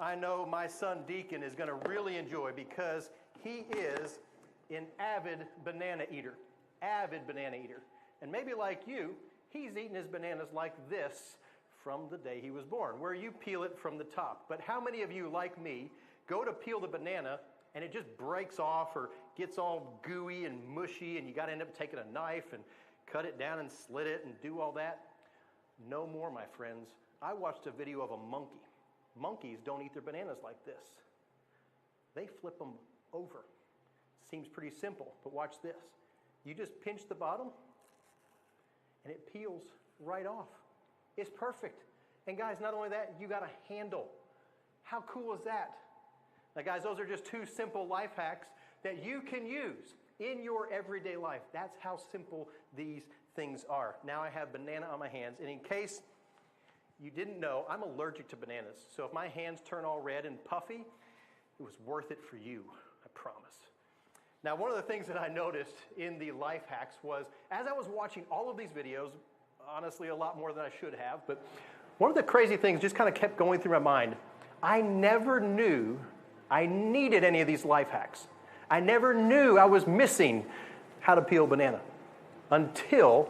I know my son Deacon is going to really enjoy because he is an avid banana eater. Avid banana eater. And maybe like you, he's eaten his bananas like this from the day he was born, where you peel it from the top. But how many of you, like me, go to peel the banana and it just breaks off or gets all gooey and mushy and you got to end up taking a knife and cut it down and slit it and do all that? No more, my friends. I watched a video of a monkey. Monkeys don't eat their bananas like this. They flip them over. Seems pretty simple, but watch this. You just pinch the bottom, and it peels right off. It's perfect. And guys, not only that, you got a handle. How cool is that? Now guys, those are just two simple life hacks that you can use in your everyday life. That's how simple these things are. Now I have banana on my hands, and in case you didn't know, I'm allergic to bananas. So if my hands turn all red and puffy, it was worth it for you, I promise. Now, one of the things that I noticed in the life hacks was, as I was watching all of these videos, honestly a lot more than I should have, but one of the crazy things just kind of kept going through my mind. I never knew I needed any of these life hacks. I never knew I was missing how to peel a banana until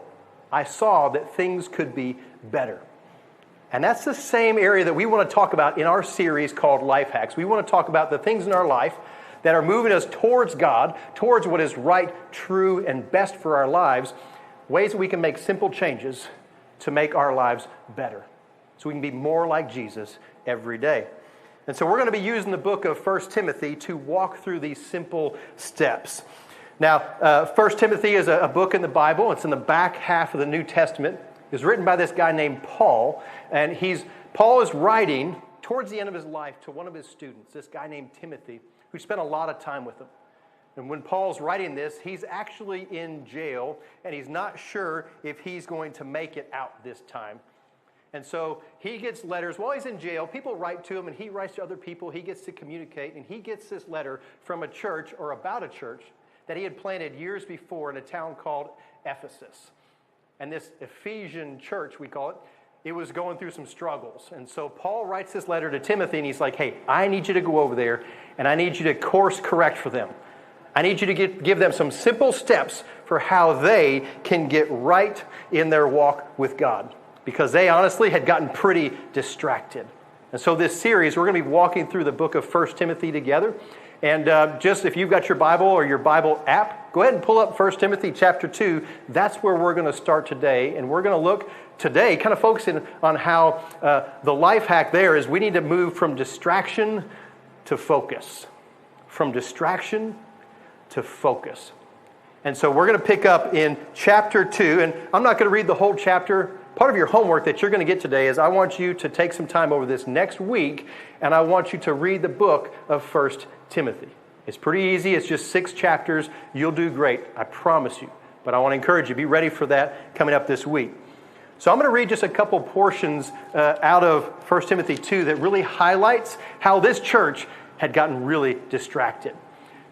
I saw that things could be better. And that's the same area that we want to talk about in our series called Life Hacks. We want to talk about the things in our life that are moving us towards God, towards what is right, true, and best for our lives, ways that we can make simple changes to make our lives better, so we can be more like Jesus every day. And so we're going to be using the book of 1 Timothy to walk through these simple steps. Now, 1 Timothy is a book in the Bible. It's in the back half of the New Testament. It was written by this guy named Paul, and Paul is writing towards the end of his life to one of his students, this guy named Timothy, who spent a lot of time with him. And when Paul's writing this, he's actually in jail, and he's not sure if he's going to make it out this time. And so he gets letters while he's in jail. People write to him, and he writes to other people. He gets to communicate, and he gets this letter from a church, or about a church, that he had planted years before in a town called Ephesus. And this Ephesian church, we call it, it was going through some struggles. And so Paul writes this letter to Timothy, and he's like, hey, I need you to go over there, and I need you to course correct for them. I need you to give them some simple steps for how they can get right in their walk with God, because they honestly had gotten pretty distracted. And so this series, we're going to be walking through the book of 1 Timothy together. And just if you've got your Bible or your Bible app, go ahead and pull up 1 Timothy chapter 2. That's where we're going to start today. And we're going to look today, kind of focusing on how the life hack there is we need to move from distraction to focus. From distraction to focus. And so we're going to pick up in chapter 2. And I'm not going to read the whole chapter. Part of your homework that you're going to get today is I want you to take some time over this next week, and I want you to read the book of 1 Timothy. It's pretty easy. It's just 6 chapters. You'll do great. I promise you. But I want to encourage you, be ready for that coming up this week. So I'm going to read just a couple portions out of 1 Timothy 2 that really highlights how this church had gotten really distracted.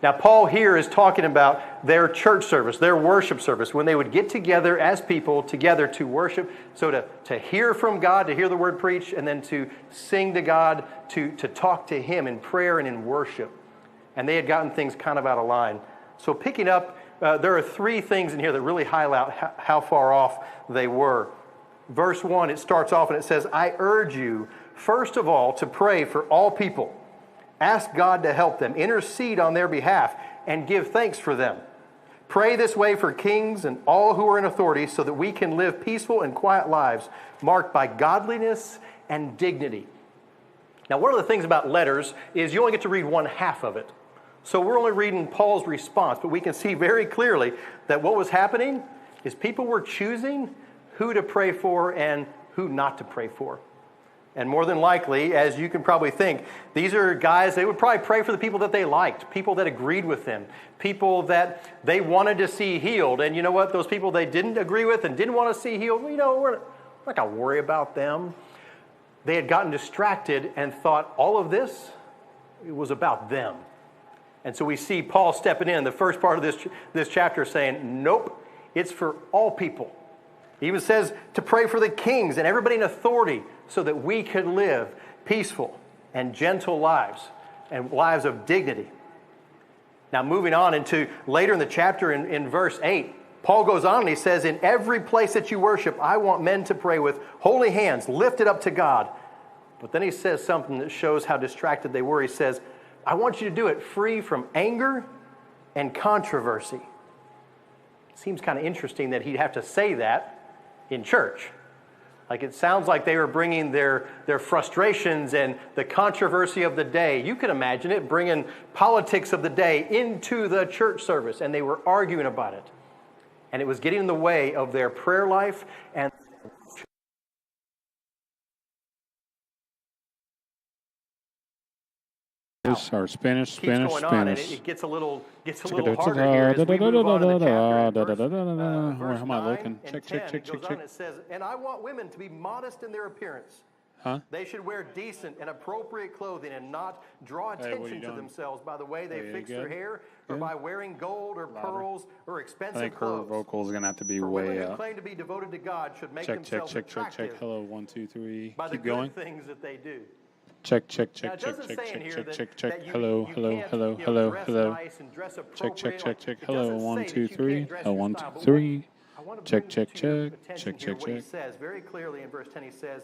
Now, Paul here is talking about their church service, their worship service, when they would get together as people together to worship, so to hear from God, to hear the word preached, and then to sing to God, to talk to Him in prayer and in worship. And they had gotten things kind of out of line. So picking up, there are 3 things in here that really highlight how far off they were. Verse 1, it starts off and it says, I urge you, first of all, to pray for all people. Ask God to help them, intercede on their behalf, and give thanks for them. Pray this way for kings and all who are in authority so that we can live peaceful and quiet lives marked by godliness and dignity. Now, one of the things about letters is you only get to read one half of it. So we're only reading Paul's response, but we can see very clearly that what was happening is people were choosing who to pray for and who not to pray for. And more than likely, as you can probably think, these are guys, they would probably pray for the people that they liked, people that agreed with them, people that they wanted to see healed. And you know what? Those people they didn't agree with and didn't want to see healed, we're not going to worry about them. They had gotten distracted and thought all of this, it was about them. And so we see Paul stepping in the first part of this chapter saying, nope, it's for all people. He even says to pray for the kings and everybody in authority so that we could live peaceful and gentle lives and lives of dignity. Now, moving on into later in the chapter in verse 8, Paul goes on and he says, in every place that you worship, I want men to pray with holy hands lifted up to God. But then he says something that shows how distracted they were. He says, I want you to do it free from anger and controversy. Seems kind of interesting that he'd have to say that in church. Like it sounds like they were bringing their frustrations and the controversy of the day. You can imagine it, bringing politics of the day into the church service, and they were arguing about it. And it was getting in the way of their prayer life and Or Spanish. On, and it gets a little harder here as we move on to the chapter. Where am I looking? Check. It says, and I want women to be modest in their appearance. Huh? They should wear decent and appropriate clothing and not draw attention to themselves by the way they fix their hair or by wearing gold or pearls or expensive clothes. I think her vocal is going to have to be way way up. up. Claim to be devoted to God should make themselves attractive. Hello, 1, 2, 3. By Keep the going. good things that they do. Check. Now, it doesn't say in here that you Hello. dress nice and dress appropriate. Check. Hello, 1, 2, 3. Hello, 1, 2, 3. Check. Here what he says very clearly in verse 10. He says,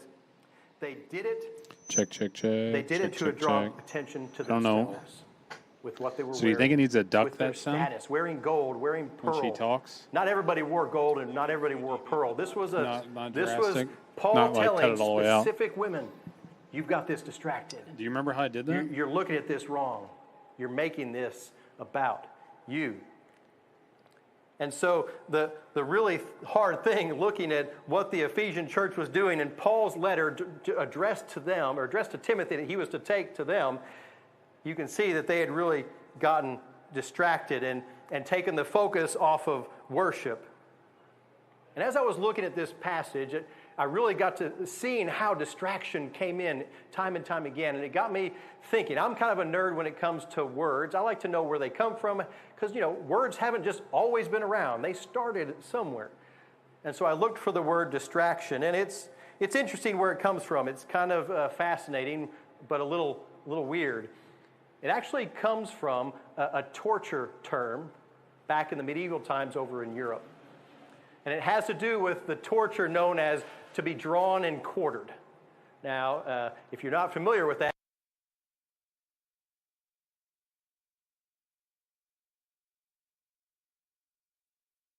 they did it. Check. They did it to draw attention to themselves with what they were wearing. So you think it needs to duck with that sound? Status, wearing gold, wearing pearl. When she talks? Not everybody wore gold and not everybody wore pearl. This was Paul not like telling cut it all the way out. specific women, you've got this distracted. Do you remember how I did that? You're looking at this wrong. You're making this about you. And so the really hard thing, looking at what the Ephesian church was doing in Paul's letter addressed to them, or addressed to Timothy that he was to take to them, you can see that they had really gotten distracted and taken the focus off of worship. And as I was looking at this passage, I really got to seeing how distraction came in time and time again. And it got me thinking. I'm kind of a nerd when it comes to words. I like to know where they come from because, words haven't just always been around. They started somewhere. And so I looked for the word distraction. And it's interesting where it comes from. It's kind of fascinating, but a little weird. It actually comes from a torture term back in the medieval times over in Europe. And it has to do with the torture known as to be drawn and quartered. Now, if you're not familiar with that,